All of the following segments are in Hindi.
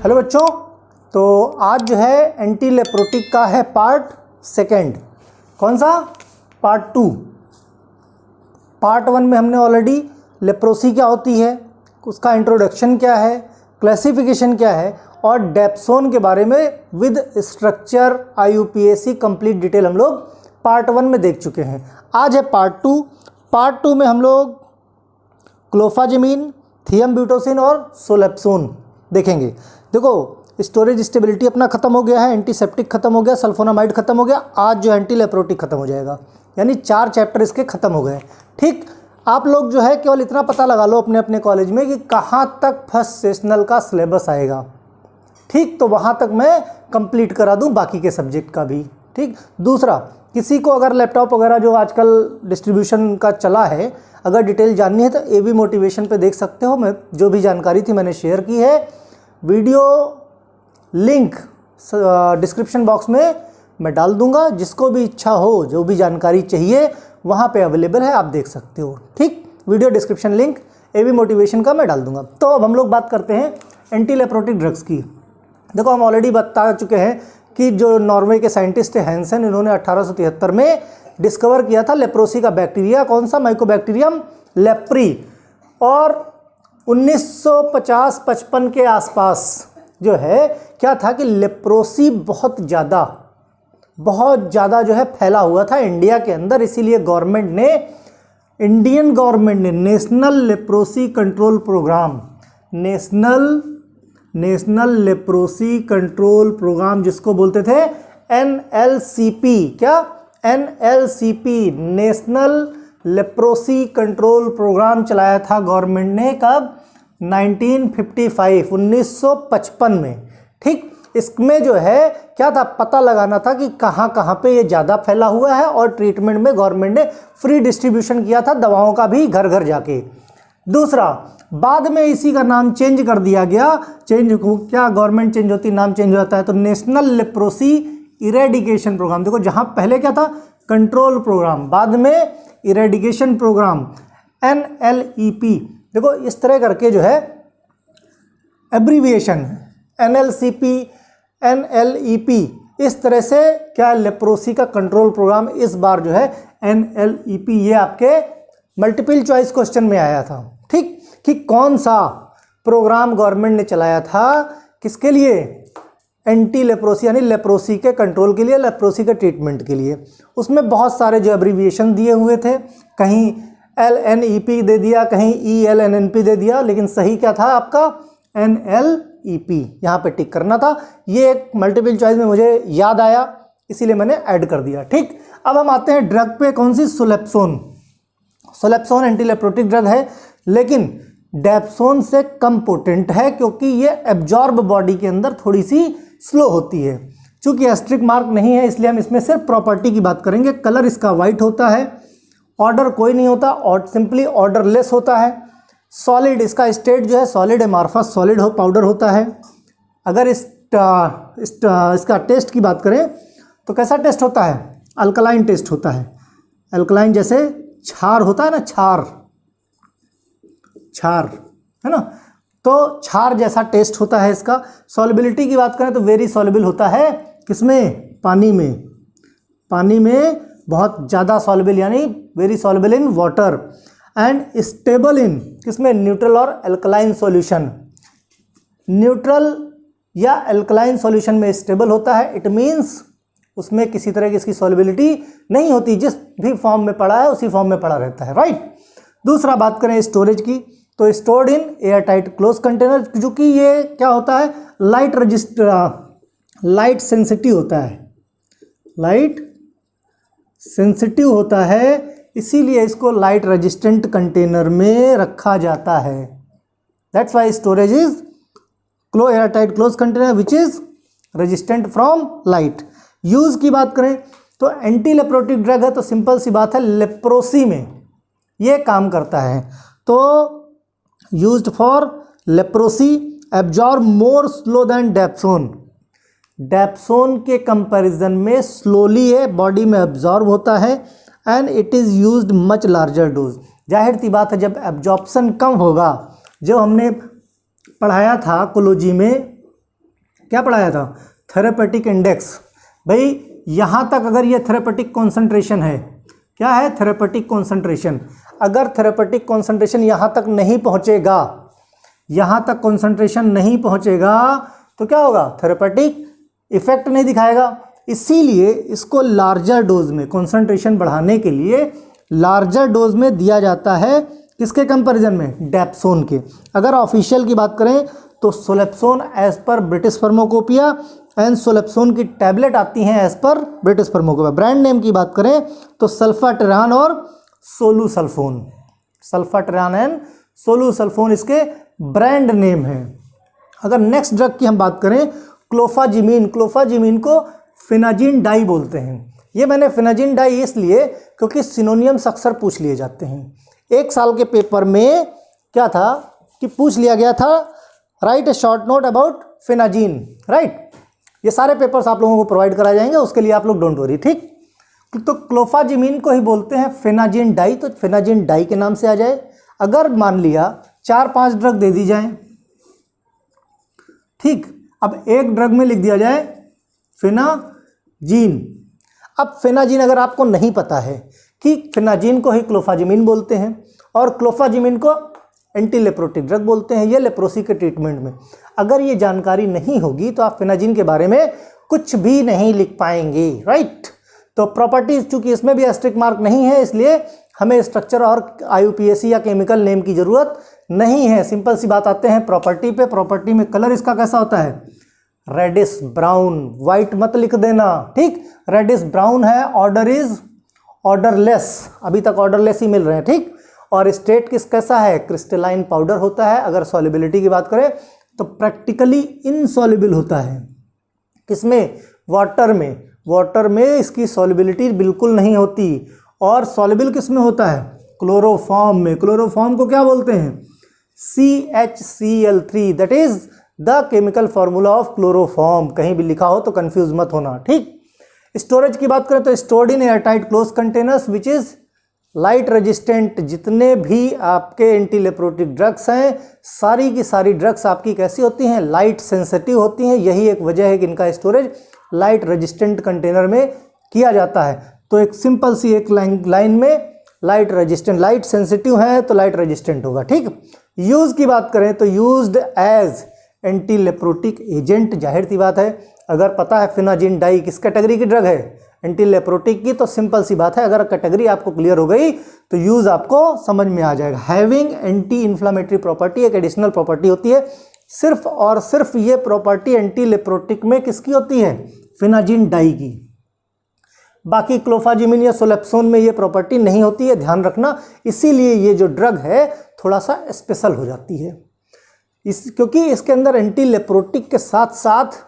हेलो बच्चों, तो आज जो है एंटी लेप्रोटिक का है पार्ट सेकेंड। कौन सा? पार्ट 2। पार्ट 1 में हमने ऑलरेडी लेप्रोसी क्या होती है, उसका इंट्रोडक्शन क्या है, क्लासिफिकेशन क्या है और डेप्सोन के बारे में with structure IUPAC complete detail हम लोग पार्ट 1 में देख चुके हैं। आज है पार्ट 2। पार्ट 2 में हम लोग क्लोफाजेमिन, थियमब्यूटोसिन और सोलेप्सोन देखेंगे। देखो, स्टोरेज स्टेबिलिटी अपना खत्म हो गया है, एंटीसेप्टिक खत्म हो गया, सल्फोनामाइड खत्म हो गया, आज जो एंटी लेप्रोटिक खत्म हो जाएगा। यानी 4 चैप्टर इसके खत्म हो गए। ठीक, आप लोग जो है केवल इतना पता लगा लो अपने अपने कॉलेज में कि कहाँ तक फर्स्ट सेशनल का सिलेबस आएगा। ठीक, तो वहाँ तक मैं कंप्लीट करा दूँ बाकी के सब्जेक्ट का भी। ठीक, दूसरा, किसी को अगर लैपटॉप वगैरह जो आजकल डिस्ट्रीब्यूशन का चला है, अगर डिटेल जाननी है तो AB मोटिवेशन पे देख सकते हो। मैं जो भी जानकारी थी मैंने शेयर की है। वीडियो लिंक डिस्क्रिप्शन बॉक्स में मैं डाल दूंगा, जिसको भी इच्छा हो, जो भी जानकारी चाहिए वहाँ पे अवेलेबल है, आप देख सकते हो। ठीक, video description link AB motivation का मैं डाल दूंगा। तो अब हम लोग बात करते हैं एंटी लेप्रोटिक ड्रग्स की। देखो, हम ऑलरेडी बता चुके हैं कि जो नॉर्वे के साइंटिस्ट थे हैंसन, इन्होंने 1873 में डिस्कवर किया था लेप्रोसी का बैक्टीरिया। कौन सा? Mycobacterium leprae. और 1950-55 के आसपास जो है क्या था कि लेप्रोसी बहुत ज़्यादा जो है फैला हुआ था इंडिया के अंदर। इसीलिए इंडियन गवर्नमेंट ने national leprosy control program, national leprosy control program जिसको बोलते थे NLCP, क्या? NLCP, national leprosy control program चलाया था गवर्नमेंट ने। कब? 1955 में। ठीक, इसमें जो है क्या था, पता लगाना था कि कहाँ पे ये ज़्यादा फैला हुआ है, और ट्रीटमेंट में गवर्नमेंट ने फ्री डिस्ट्रीब्यूशन किया था दवाओं का भी, घर घर जाके। दूसरा, बाद में इसी का नाम चेंज कर दिया गया। क्या गवर्नमेंट चेंज होती, नाम चेंज होता है, तो नेशनल लेप्रोसी इरेडिकेशन प्रोग्राम। देखो, जहाँ पहले क्या था, कंट्रोल प्रोग्राम, बाद में इरेडिकेशन प्रोग्राम, NLEP। देखो, इस तरह करके जो है एब्रीविएशन NLCP, NLEP, इस तरह से क्या लेप्रोसी का कंट्रोल प्रोग्राम। इस बार जो है NLEP, ये आपके मल्टीपल चॉइस क्वेश्चन में आया था। ठीक, कि कौन सा प्रोग्राम गवर्नमेंट ने चलाया था, किसके लिए? एंटी लेप्रोसी, यानी लेप्रोसी के कंट्रोल के लिए, लेप्रोसी के ट्रीटमेंट के लिए। उसमें बहुत सारे जो एब्रीविएशन दिए हुए थे, कहीं LNEP दे दिया, कहीं ELNNP दे दिया, लेकिन सही क्या था आपका? NLEP। यहाँ पे टिक करना था। ये एक मल्टीपल चॉइस में मुझे याद आया, इसीलिए मैंने ऐड कर दिया। ठीक, अब हम आते हैं ड्रग पे। कौन सी? सोलेप्सोन। सोलेप्सोन एंटी लेप्रोटिक ड्रग है, लेकिन डेप्सोन से कम पोटेंट है, क्योंकि ये एब्जॉर्ब बॉडी के अंदर थोड़ी सी स्लो होती है। चूंकि एस्ट्रिक मार्क नहीं है, इसलिए हम इसमें सिर्फ प्रॉपर्टी की बात करेंगे। कलर इसका वाइट होता है, ऑर्डर कोई नहीं होता, और सिंपली ऑर्डरलेस होता है। सॉलिड, इसका स्टेट जो है सॉलिड एमार्फस सॉलिड पाउडर होता है। अगर इसका टेस्ट की बात करें तो कैसा टेस्ट होता है? अल्कलाइन टेस्ट होता है। अल्कलाइन, जैसे क्षार होता है ना, क्षार है ना, तो क्षार जैसा टेस्ट होता है इसका। सॉल्युबिलिटी की बात करें तो वेरी सॉल्युबल होता है। किसमें? पानी में। पानी में बहुत ज़्यादा सॉल्युबल, यानी very soluble in water. And stable in किसमें? न्यूट्रल और अल्कलाइन सॉल्यूशन। न्यूट्रल या अल्कलाइन सॉल्यूशन में स्टेबल होता है। इट मीन्स उसमें किसी तरह की इसकी सॉल्युबिलिटी नहीं होती, जिस भी फॉर्म में पड़ा है उसी फॉर्म में पड़ा रहता है। राइट। दूसरा, बात करें स्टोरेज की, तो stored in air tight close container, क्योंकि ये क्या होता है, लाइट सेंसिटिव होता है, लाइट सेंसिटिव होता है, इसीलिए इसको लाइट रेजिस्टेंट कंटेनर में रखा जाता है। That's why storage is air tight close container which is resistant from light. Use की बात करें तो एंटी लेप्रोटिक ड्रग है, तो सिंपल सी बात है, लेप्रोसी में ये काम करता है। तो used for leprosy, absorb more slow than dapsone. Dapsone के कंपैरिजन में स्लोली है बॉडी में एब्जॉर्ब होता है, and it is used much larger dose. जाहिर सी बात है, जब एब्जॉर्प्शन कम होगा, जो हमने पढ़ाया था कोलोजी में क्या पढ़ाया था? Therapeutic index. भाई यहाँ तक अगर ये थेरेपेटिक कॉन्सेंट्रेशन है, क्या है? Therapeutic concentration. अगर थेरेपेटिक कॉन्सेंट्रेशन यहाँ तक नहीं पहुँचेगा, यहाँ तक कॉन्सेंट्रेशन नहीं पहुँचेगा तो क्या होगा? थेरेपेटिक इफेक्ट नहीं दिखाएगा। इसीलिए इसको लार्जर डोज में, कॉन्सेंट्रेशन बढ़ाने के लिए लार्जर डोज में दिया जाता है। किसके कंपैरिजन में? डेप्सोन के। अगर ऑफिशियल की बात करें तो सोलेप्सोन एज पर ब्रिटिश फार्माकोपिया एंड सोलेप्सोन की टैबलेट आती हैं एज पर ब्रिटिश फार्माकोपिया। ब्रांड नेम की बात करें तो सल्फाटेरान और सोलूसल्फोन, सल्फाटेरान एंड सोलूसल्फोन इसके ब्रांड नेम है। अगर नेक्स्ट ड्रग की हम बात करें, क्लोफाजिमीन, क्लोफाजिमीन को फिनाजिन डाई बोलते हैं। ये मैंने फिनाजिन डाई इसलिए क्योंकि सिनोनियम्स अक्सर पूछ लिए जाते हैं। एक साल के पेपर में क्या था कि पूछ लिया गया था, write a short note about phenazine, right. ये सारे पेपर्स आप लोगों को प्रोवाइड कराए जाएंगे, उसके लिए आप लोग डोंट वरी, ठीक। तो क्लोफाजिमीन को ही बोलते हैं फिनाजिन डाई, तो फिनाजिन डाई के नाम से आ जाए। अगर मान लिया 4-5 ड्रग दे दी जाए, ठीक, अब एक ड्रग में लिख दिया जाए फिनाजिन। अब फिनाजिन अगर आपको नहीं पता है कि फिनाजिन को ही क्लोफाजिमीन बोलते हैं और क्लोफाजिमीन को एंटी लेप्रोटिक ड्रग बोलते हैं, ये लेप्रोसी के ट्रीटमेंट में, अगर ये जानकारी नहीं होगी तो आप फिनाजिन के बारे में कुछ भी नहीं लिख पाएंगे, राइट। तो प्रॉपर्टीज, चूंकि इसमें भी एस्ट्रिक मार्क नहीं है, इसलिए हमें स्ट्रक्चर और IUPAC या केमिकल नेम की जरूरत नहीं है। सिंपल सी बात, आते हैं प्रॉपर्टी पे। प्रॉपर्टी में कलर इसका कैसा होता है? रेडिश ब्राउन, वाइट मत लिख देना, ठीक। रेडिश ब्राउन है। ऑर्डर इज ऑर्डरलेस, अभी तक ऑर्डरलेस ही मिल रहे हैं, ठीक। और स्टेट कैसा है? क्रिस्टलाइन पाउडर होता है। अगर सॉल्युबिलिटी की बात करें तो प्रैक्टिकली इनसॉल्युबल होता है। किसमें? वाटर में। वाटर में इसकी सॉल्युबिलिटी बिल्कुल नहीं होती। और सॉल्युबल किस में होता है? क्लोरोफॉर्म में। क्लोरोफॉर्म को क्या बोलते हैं? CHCl3, that is the chemical formula of chloroform. कहीं भी लिखा हो तो कंफ्यूज मत होना, ठीक। स्टोरेज की बात करें तो stored in airtight close containers which is light resistant. जितने भी आपके एंटी लेप्रोटिक ड्रग्स हैं, सारी की सारी ड्रग्स आपकी कैसी होती हैं? लाइट सेंसिटिव होती हैं। यही एक वजह है कि इनका स्टोरेज लाइट रेजिस्टेंट कंटेनर में किया जाता है। तो एक सिंपल सी एक लाइन में लाइट रेजिस्टेंट, लाइट सेंसिटिव है तो लाइट रेजिस्टेंट होगा, ठीक। यूज की बात करें तो यूज्ड एज एंटी लेप्रोटिक एजेंट, जाहिर सी बात है। अगर पता है फिनाजिन डाई किस कैटेगरी की ड्रग है? एंटी लेप्रोटिक की, तो सिंपल सी बात है, अगर कैटेगरी आपको क्लियर हो गई तो यूज आपको समझ में आ जाएगा। हैविंग एंटी इन्फ्लामेटरी प्रॉपर्टी एक एडिशनल प्रॉपर्टी होती है। सिर्फ और सिर्फ ये प्रॉपर्टी एंटी लेप्रोटिक में किसकी होती है? फिनाजिन डाई की। बाकी क्लोफाजिमीन या सोलेप्सोन में ये प्रॉपर्टी नहीं होती है, ध्यान रखना। इसीलिए ये जो ड्रग है थोड़ा सा स्पेशल हो जाती है, क्योंकि इसके अंदर एंटी लेप्रोटिक के साथ साथ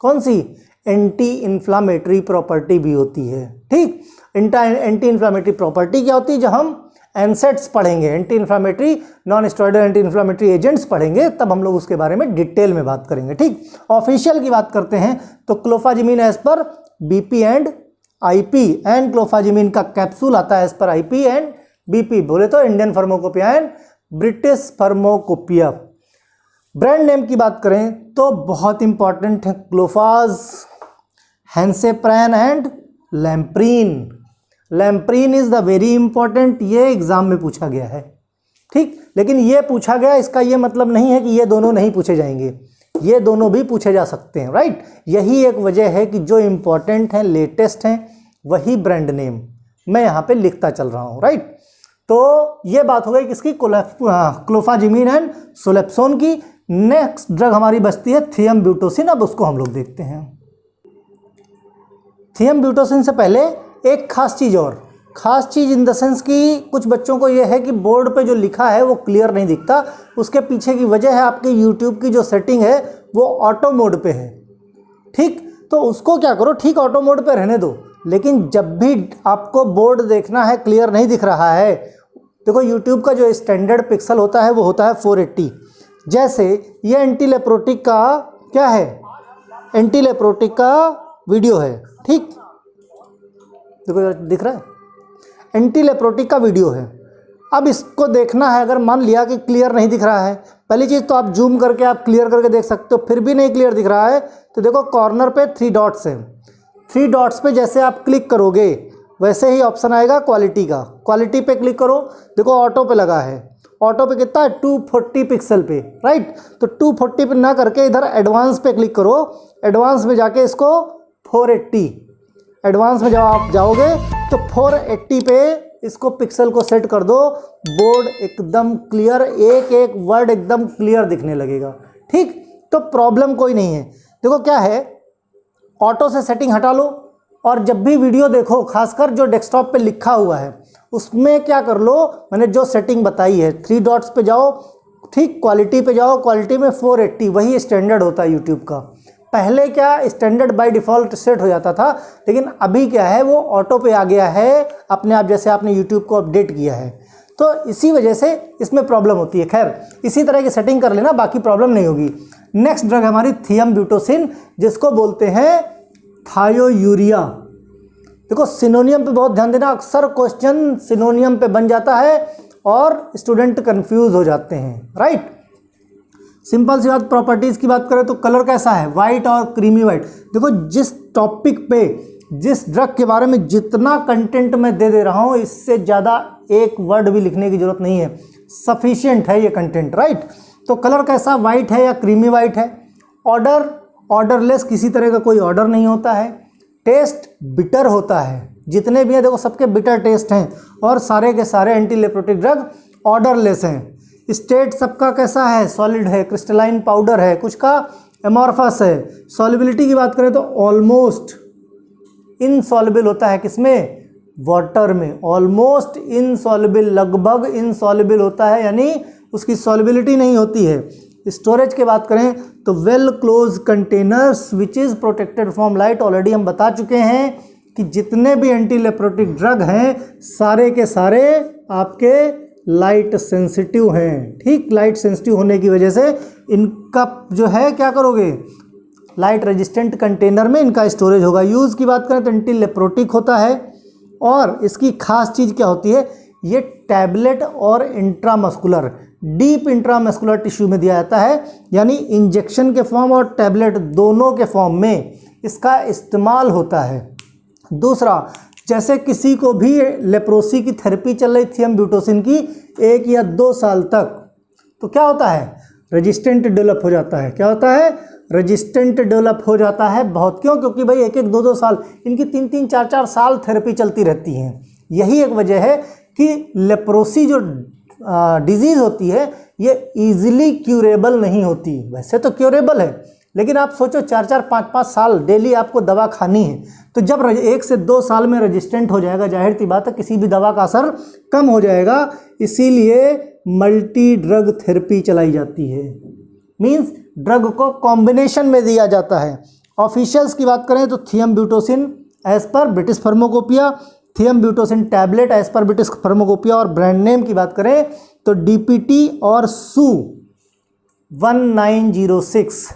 कौन सी? एंटी इन्फ्लामेटरी प्रॉपर्टी भी होती है, ठीक। एंटी इन्फ्लामेटरी प्रॉपर्टी क्या होती है? जब हम एनसेट्स पढ़ेंगे, anti inflammatory non steroidal anti inflammatory agents पढ़ेंगे, तब हम लोग उसके बारे में डिटेल में बात करेंगे, ठीक। ऑफिशियल की बात करते हैं तो क्लोफाजिमीन एज पर BP and IP, and clofazimine का कैप्सूल आता है as per IP and BP। बोले तो Indian pharmacopoeia and British pharmacopoeia. Brand name की बात करें तो बहुत इंपॉर्टेंट है, Clofaz, Hansepran and Lamprene. Lamprene is the very important, ये एग्जाम में पूछा गया है, ठीक। लेकिन ये पूछा गया, इसका ये मतलब नहीं है कि ये दोनों नहीं पूछे जाएंगे, ये दोनों भी पूछे जा सकते हैं, राइट। यही एक वजह है कि जो इंपॉर्टेंट हैं, लेटेस्ट हैं, वही ब्रांड नेम मैं यहाँ पे लिखता चल रहा हूँ, राइट। तो ये बात हो गई किसकी? क्लोफाजिमीन एंड सोलेप्सोन की। नेक्स्ट ड्रग हमारी बचती है थियमब्यूटोसिन। अब उसको हम लोग देखते हैं। थियमब्यूटोसिन से पहले एक खास चीज़ और, खास चीज़ इन द सेंस कि कुछ बच्चों को ये है कि बोर्ड पे जो लिखा है वो क्लियर नहीं दिखता। उसके पीछे की वजह है आपके यूट्यूब की जो सेटिंग है वो ऑटो मोड पे है, ठीक। तो उसको क्या करो, ठीक, ऑटो मोड पे रहने दो। लेकिन जब भी आपको बोर्ड देखना है, क्लियर नहीं दिख रहा है, देखो यूट्यूब का जो स्टैंडर्ड पिक्सल होता है वो होता है 480। जैसे ये एंटी लेप्रोटिक का क्या है? एंटी लेप्रोटिक का वीडियो है, ठीक, देखो दिख रहा है, एंटी लेप्रोटिक का वीडियो है। अब इसको देखना है, अगर मान लिया कि क्लियर नहीं दिख रहा है, पहली चीज़ तो आप जूम करके आप क्लियर करके देख सकते हो, फिर भी नहीं क्लियर दिख रहा है तो देखो कॉर्नर पे 3 डॉट्स हैं। 3 डॉट्स पे जैसे आप क्लिक करोगे वैसे ही ऑप्शन आएगा क्वालिटी का। क्वालिटी पे क्लिक करो, देखो ऑटो पे लगा है। ऑटो पे कितना है 240 पिक्सल पे, राइट। तो 240 पे ना करके इधर एडवांस पे क्लिक करो। एडवांस में जाके इसको 480, एडवांस में जब आप जाओगे तो 480 पे इसको पिक्सल को सेट कर दो। बोर्ड एकदम क्लियर, एक एक वर्ड एकदम क्लियर दिखने लगेगा। ठीक, तो प्रॉब्लम कोई नहीं है। देखो क्या है, ऑटो से सेटिंग हटा लो और जब भी वीडियो देखो, खासकर जो डेस्कटॉप पे लिखा हुआ है उसमें क्या कर लो, मैंने जो सेटिंग बताई है 3 डॉट्स पे जाओ, ठीक, क्वालिटी पे जाओ। क्वालिटी में 480 वही स्टैंडर्ड होता है यूट्यूब का। पहले क्या स्टैंडर्ड बाय डिफ़ॉल्ट सेट हो जाता था, लेकिन अभी क्या है वो ऑटो पे आ गया है अपने आप, जैसे आपने यूट्यूब को अपडेट किया है। तो इसी वजह से इसमें प्रॉब्लम होती है। खैर, इसी तरह की सेटिंग कर लेना, बाकी प्रॉब्लम नहीं होगी। नेक्स्ट ड्रग हमारी थियमब्यूटोसिन, जिसको बोलते हैं थायोयूरिया। देखो सिनोनियम पे बहुत ध्यान देना, अक्सर क्वेश्चन सिनोनियम पे बन जाता है और स्टूडेंट कंफ्यूज हो जाते हैं, राइट। सिंपल सी बात, प्रॉपर्टीज़ की बात करें तो कलर कैसा है, वाइट और क्रीमी वाइट। देखो जिस टॉपिक पे, जिस ड्रग के बारे में जितना कंटेंट मैं दे रहा हूँ, इससे ज़्यादा एक वर्ड भी लिखने की ज़रूरत नहीं है, सफिशिएंट है ये कंटेंट, राइट। तो कलर कैसा, वाइट है या क्रीमी वाइट है। ऑर्डर, ऑर्डरलेस, किसी तरह का कोई ऑर्डर नहीं होता है। टेस्ट बिटर होता है, जितने भी हैं देखो सबके बिटर टेस्ट हैं, और सारे के सारे एंटी लेप्रोटिक ड्रग ऑर्डरलेस हैं। स्टेट सबका कैसा है, सॉलिड है, क्रिस्टलाइन पाउडर है, कुछ का एमॉर्फस है। सॉल्युबिलिटी की बात करें तो ऑलमोस्ट इनसॉल्युबल होता है, किसमें, वाटर में। ऑलमोस्ट इनसॉल्युबल, लगभग इनसॉल्युबल होता है, यानी उसकी सॉल्युबिलिटी नहीं होती है। स्टोरेज की बात करें तो well close containers which is protected from light. Already हम बता चुके हैं कि जितने भी एंटी लेप्रोटिक ड्रग हैं सारे के सारे आपके लाइट सेंसिटिव हैं, ठीक। लाइट सेंसिटिव होने की वजह से इनका जो है क्या करोगे, लाइट रेजिस्टेंट कंटेनर में इनका स्टोरेज होगा। यूज़ की बात करें तो एंटी लेप्रोटिक होता है, और इसकी खास चीज़ क्या होती है, ये टैबलेट और इंट्रामस्कुलर, डीप इंट्रामस्कुलर टिश्यू में दिया जाता है, यानी इंजेक्शन के फॉर्म और टैबलेट दोनों के फॉर्म में इसका इस्तेमाल होता है। दूसरा, जैसे किसी को भी लेप्रोसी की थेरेपी चल रही थियमब्यूटोसिन की 1 या 2 साल तक, तो क्या होता है, रेजिस्टेंट डेवलप हो जाता है। क्या होता है, रेजिस्टेंट डेवलप हो जाता है। बहुत क्यों, क्योंकि भाई 1-1, 2-2 साल, इनकी 3-3, 4-4 साल थेरेपी चलती रहती हैं। यही एक वजह है कि लेप्रोसी जो डिजीज़ होती है ये ईजिली क्यूरेबल नहीं होती। वैसे तो क्यूरेबल है, लेकिन आप सोचो 4-4, 5-5 साल डेली आपको दवा खानी है, तो जब 1 से 2 साल में रेजिस्टेंट हो जाएगा, जाहिर सी बात है किसी भी दवा का असर कम हो जाएगा। इसीलिए मल्टी ड्रग थेरेपी चलाई जाती है, मींस ड्रग को कॉम्बिनेशन में दिया जाता है। ऑफिशियल्स की बात करें तो थियमब्यूटोसिन एज पर British pharmacopoeia, thiambutosine tablet as पर ब्रिटिश फार्माकोपिया, और ब्रांड नेम की बात करें तो डीपीटी और सू 1906,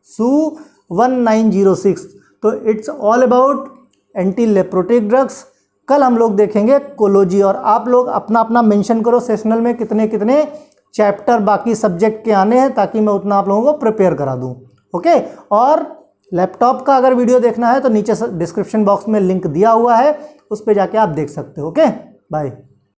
सू 1906। तो it's all about anti leprotic drugs. कल हम लोग देखेंगे कोलोजी, और आप लोग अपना अपना मेंशन करो सेशनल में कितने कितने चैप्टर बाकी सब्जेक्ट के आने हैं, ताकि मैं उतना आप लोगों को प्रिपेयर करा दूं। ओके, और लैपटॉप का अगर वीडियो देखना है तो नीचे डिस्क्रिप्शन बॉक्स में लिंक दिया हुआ है, उस पर जाके आप देख सकते हो। Okay, bye.